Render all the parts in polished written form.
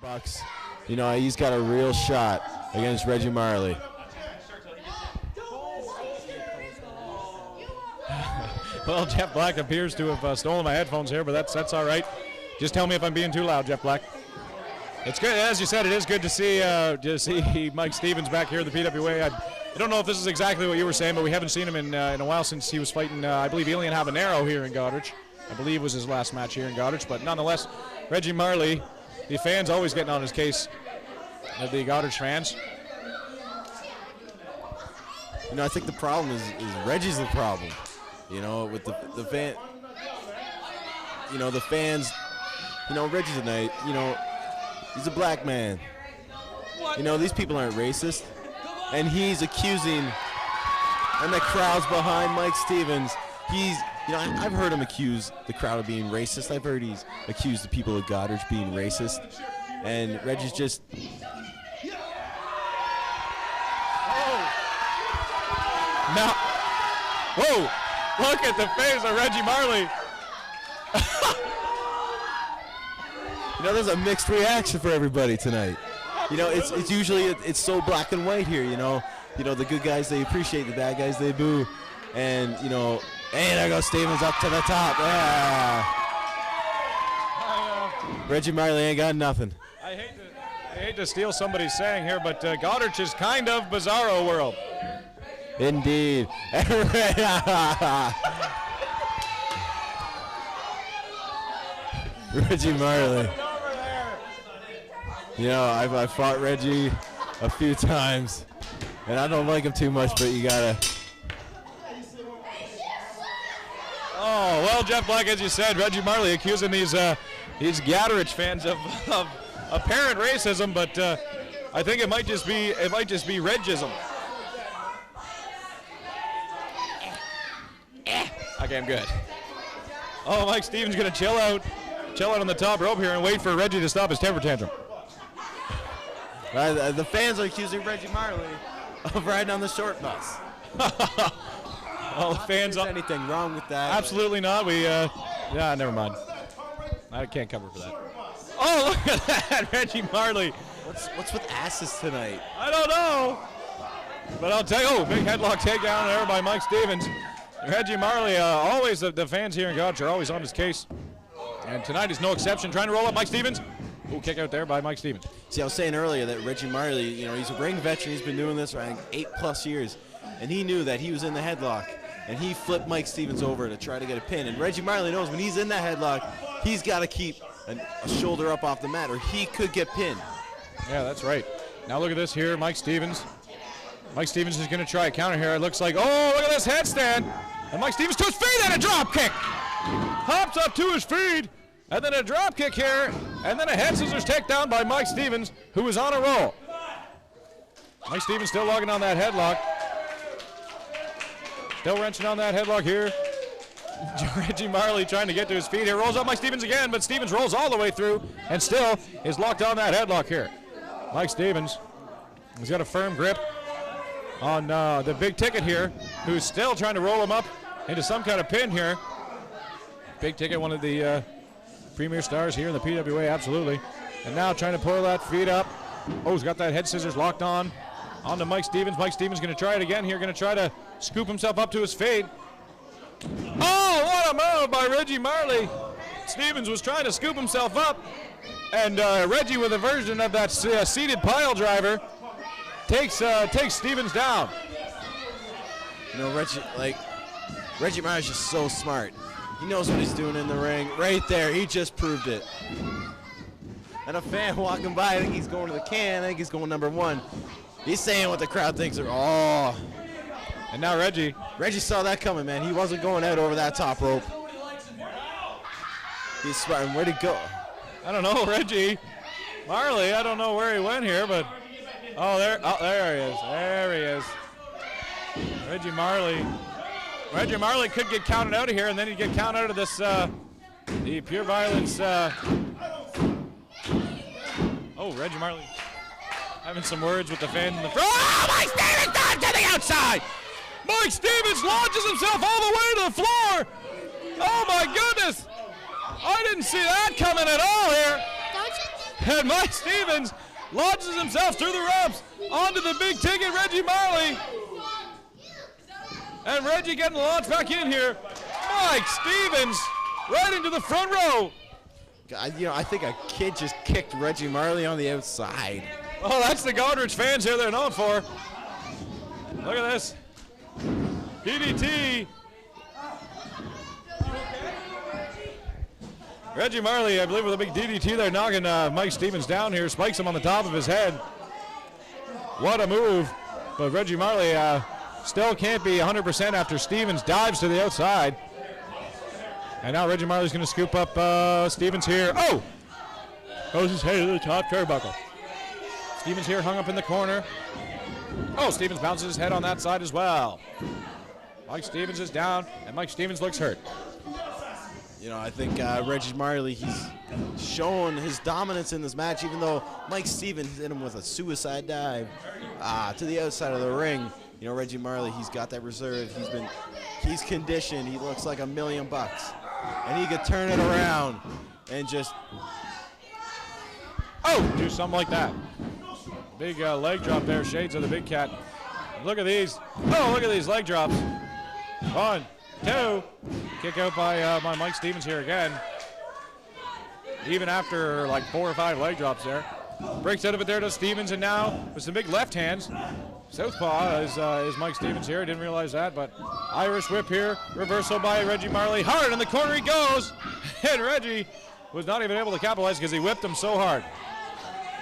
Bucks. You know, he's got a real shot against Reggie Marley. Well, Jeff Black appears to have stolen my headphones here, but that's all right. Just tell me if I'm being too loud, Jeff Black. It's good, as you said. It is good to see Mike Stevens back here at the PWA. I don't know if this is exactly what you were saying, but we haven't seen him in a while since he was fighting, I believe, Elian Habanero here in Goderich. I believe was his last match here in Goderich, but nonetheless, Reggie Marley, the fans always getting on his case, the Goderich fans. You know, I think the problem is Reggie's the problem. You know, with the fan. You know, the fans. You know, Reggie's a night. You know, he's a black man. You know, these people aren't racist, and he's accusing. And the crowd's behind Mike Stevens. He's. You know, I've heard him accuse the crowd of being racist. I've heard he's accused the people of Goderich being racist. And Reggie's just... Now, whoa, look at the face of Reggie Marley. You know, there's a mixed reaction for everybody tonight. You know, it's usually, it's so black and white here, you know. You know, the good guys, they appreciate, the bad guys, they boo. And, you know... Hey, there goes Stevens up to the top. Yeah. Reggie Marley ain't got nothing. I hate to steal somebody's saying here, but Goderich is kind of bizarro world. Indeed. Reggie Marley. You know, I fought Reggie a few times, and I don't like him too much, but you gotta... Oh, well, Jeff Black, as you said, Reggie Marley accusing these Goderich fans of apparent racism, but I think it might just be Regism. Okay, I'm good. Oh, Mike Stevens gonna chill out on the top rope here and wait for Reggie to stop his temper tantrum. The fans are accusing Reggie Marley of riding on the short bus. Well, the fans. Is anything wrong with that? Absolutely not. Yeah, never mind. I can't cover for that. Oh, look at that, Reggie Marley. What's with asses tonight? I don't know. But I'll tell you, big headlock takedown there by Mike Stevens. Reggie Marley, always the fans here in Goderich are always on his case. And tonight is no exception. Trying to roll up Mike Stevens. Ooh, kick out there by Mike Stevens. See, I was saying earlier that Reggie Marley, you know, he's a ring veteran. He's been doing this for 8+ years. And he knew that he was in the headlock. And he flipped Mike Stevens over to try to get a pin. And Reggie Marley knows when he's in that headlock, he's got to keep a shoulder up off the mat or he could get pinned. Yeah, that's right. Now look at this here, Mike Stevens. Mike Stevens is going to try a counter here. It looks like, oh, look at this headstand. And Mike Stevens to his feet and a drop kick. Hops up to his feet. And then a drop kick here. And then a head scissors takedown by Mike Stevens, who is on a roll. Mike Stevens still logging on that headlock. Still wrenching on that headlock here. Reggie Marley trying to get to his feet here. Rolls up Mike Stevens again, but Stevens rolls all the way through and still is locked on that headlock here. Mike Stevens has got a firm grip on the big ticket here, who's still trying to roll him up into some kind of pin here. Big ticket, one of the premier stars here in the PWA, absolutely. And now trying to pull that feet up. Oh, he's got that head scissors locked on to Mike Stevens. Mike Stevens going to try it again here, going to try to scoop himself up to his feet. Oh, what a move by Reggie Marley. Stevens was trying to scoop himself up, and Reggie, with a version of that seated pile driver, takes Stevens down. You know, Reggie Marley's just so smart. He knows what he's doing in the ring. Right there, he just proved it. And a fan walking by, I think he's going to the can. I think he's going number one. He's saying what the crowd thinks are, oh. And now Reggie saw that coming, man. He wasn't going out over that top rope. He's smart. Where'd he go? I don't know, Reggie Marley. I don't know where he went here, but there he is. There he is. Reggie Marley. Reggie Marley could get counted out of here, and then he'd get counted out of this the pure violence. Oh, Reggie Marley having some words with the fans in the front. Oh, Mike Stevens down to the outside. Mike Stevens launches himself all the way to the floor. Oh, my goodness. I didn't see that coming at all here. And Mike Stevens launches himself through the ropes onto the big ticket Reggie Marley. And Reggie getting launched back in here. Mike Stevens right into the front row. I think a kid just kicked Reggie Marley on the outside. Oh, that's the Goderich fans here they're known for. Look at this. DDT. Reggie Marley, I believe, with a big DDT there, knocking Mike Stevens down here, spikes him on the top of his head. What a move. But Reggie Marley still can't be 100% after Stevens dives to the outside. And now Reggie Marley's going to scoop up Stevens here. Oh! Goes his head to the top turnbuckle. Stevens here hung up in the corner. Oh, Stevens bounces his head on that side as well. Mike Stevens is down, and Mike Stevens looks hurt. I think Reggie Marley, he's shown his dominance in this match, even though Mike Stevens hit him with a suicide dive to the outside of the ring. Reggie Marley, he's got that reserve. He's conditioned. He looks like $1 million. And he could turn it around and just do something like that. Big leg drop there, shades of the big cat. Look at these. Oh, look at these leg drops. 1, 2. Kick out by Mike Stevens here again. Even after like 4 or 5 leg drops there. Breaks out of it there to Stevens, and now with some big left hands. Southpaw is Mike Stevens here. Didn't realize that, but Irish whip here. Reversal by Reggie Marley. Hard in the corner he goes. And Reggie was not even able to capitalize because he whipped him so hard.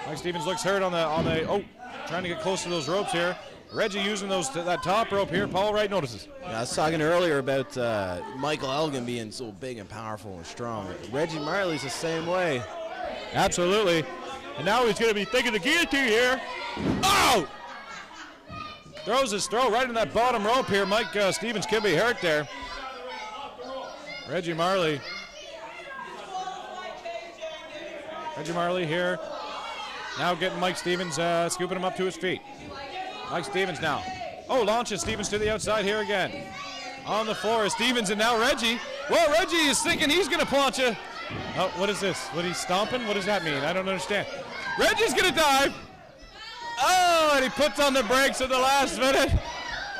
Mike Stevens looks hurt on the trying to get close to those ropes here. Reggie using that top rope here. Paul Wright notices. Yeah, I was talking earlier about Michael Elgin being so big and powerful and strong. Reggie Marley's the same way. Absolutely. And now he's going to be thinking the guillotine here. Oh! Throws his throw right in that bottom rope here. Mike Stevens could be hurt there. Reggie Marley here. Now getting Mike Stevens, scooping him up to his feet. Mike Stevens now. Oh, launches Stevens to the outside here again. On the floor is Stevens, and now Reggie. Well, Reggie is thinking he's going to launch a... Oh, what is this? What, he's stomping? What does that mean? I don't understand. Reggie's going to dive. Oh, and he puts on the brakes at the last minute.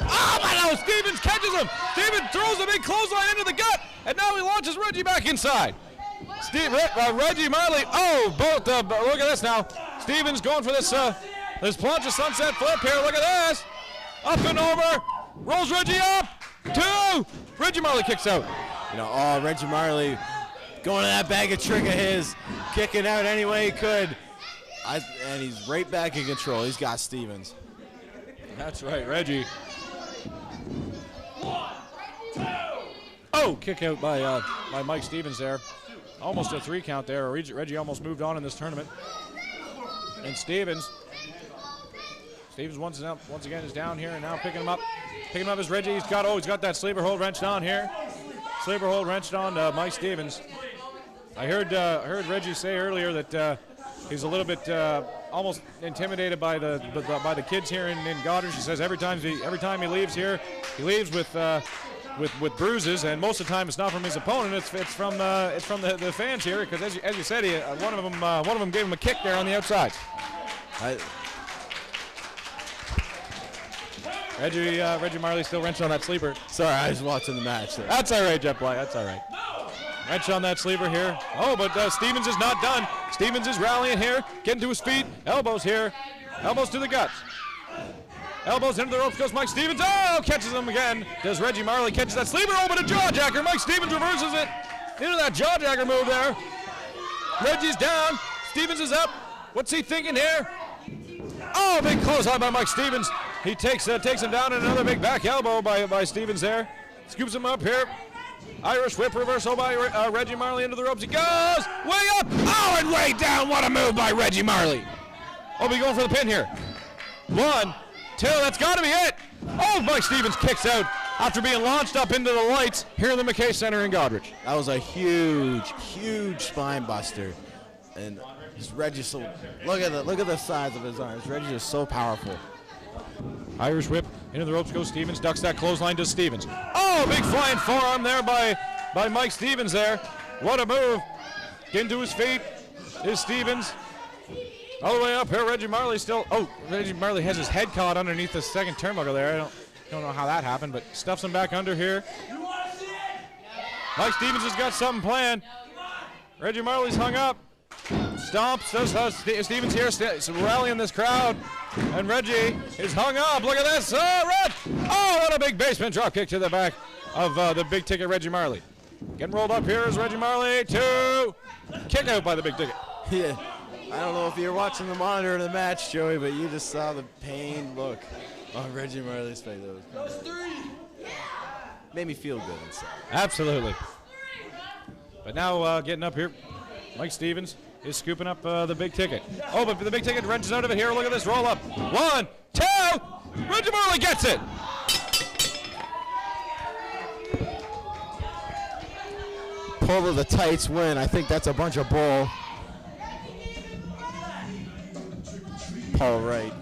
Oh, my no, Stevens catches him. Stevens throws a big clothesline into the gut, and now he launches Reggie back inside. Reggie Marley, look at this now. Stevens going for this plancha sunset flip here. Look at this. Up and over. Rolls Reggie up. 2. Reggie Marley kicks out. Reggie Marley going to that bag of trick of his, kicking out any way he could. And he's right back in control. He's got Stevens. That's right, Reggie. Oh, kick out by Mike Stevens there. Almost a 3 count there. Reggie almost moved on in this tournament. And Stevens once again is down here, and now picking him up. Picking him up is Reggie. He's got that sleeper hold wrenched on here. Sleeper hold wrenched on Mike Stevens. I heard Reggie say earlier that he's a little bit almost intimidated by the kids here in Goderich. He says every time he leaves here, he leaves with bruises, and most of the time it's not from his opponent. It's from the fans here, because as you said, one of them gave him a kick there on the outside. Reggie Marley still wrenching on that sleeper. Sorry, I was watching the match there. That's all right, Jeff Black. That's all right. Wrench on that sleeper here. Oh, but Stevens is not done. Stevens is rallying here, getting to his feet. Elbows here. Elbows to the guts. Elbows into the ropes goes Mike Stevens. Oh, catches him again. Does Reggie Marley catches that sleeper? Oh, but a jawjacker. Mike Stevens reverses it into that jawjacker move there. Reggie's down. Stevens is up. What's he thinking here? Oh, big clothesline by Mike Stevens. He takes him down, and another big back elbow by Stevens there. Scoops him up here. Irish whip reversal by Reggie Marley into the ropes. He goes way up. Oh, and way down. What a move by Reggie Marley. Oh, we going for the pin here. 1, 2. That's got to be it. Oh, Mike Stevens kicks out after being launched up into the lights here in the McKay Center in Goderich. That was a huge, huge spine buster. And Reggie, look at the size of his arms. Reggie is so powerful. Irish whip into the ropes goes Stevens, ducks that clothesline to Stevens. Oh, big flying forearm there by Mike Stevens there. What a move. Getting to his feet is Stevens. All the way up here, Reggie Marley still. Oh, Reggie Marley has his head caught underneath the second turnbuckle there. I don't know how that happened, but stuffs him back under here. Mike Stevens has got something planned. Reggie Marley's hung up. Stomps. Stevens here rallying this crowd. And Reggie is hung up. Look at this. Red. Oh, what a big basement drop kick to the back of the big ticket Reggie Marley. Getting rolled up here is Reggie Marley. 2. Kick out by the big ticket. Yeah. I don't know if you're watching the monitor of the match, Joey, but you just saw the pain look on Reggie Marley's face. That was 3. Made me feel good inside. Absolutely. But now getting up here, Mike Stevens is scooping up the big ticket. Oh, but the big ticket wrenches out of it here. Look at this roll up. 1, 2. Reggie Marley gets it. Pull of the tights win. I think that's a bunch of bull. Paul Wright.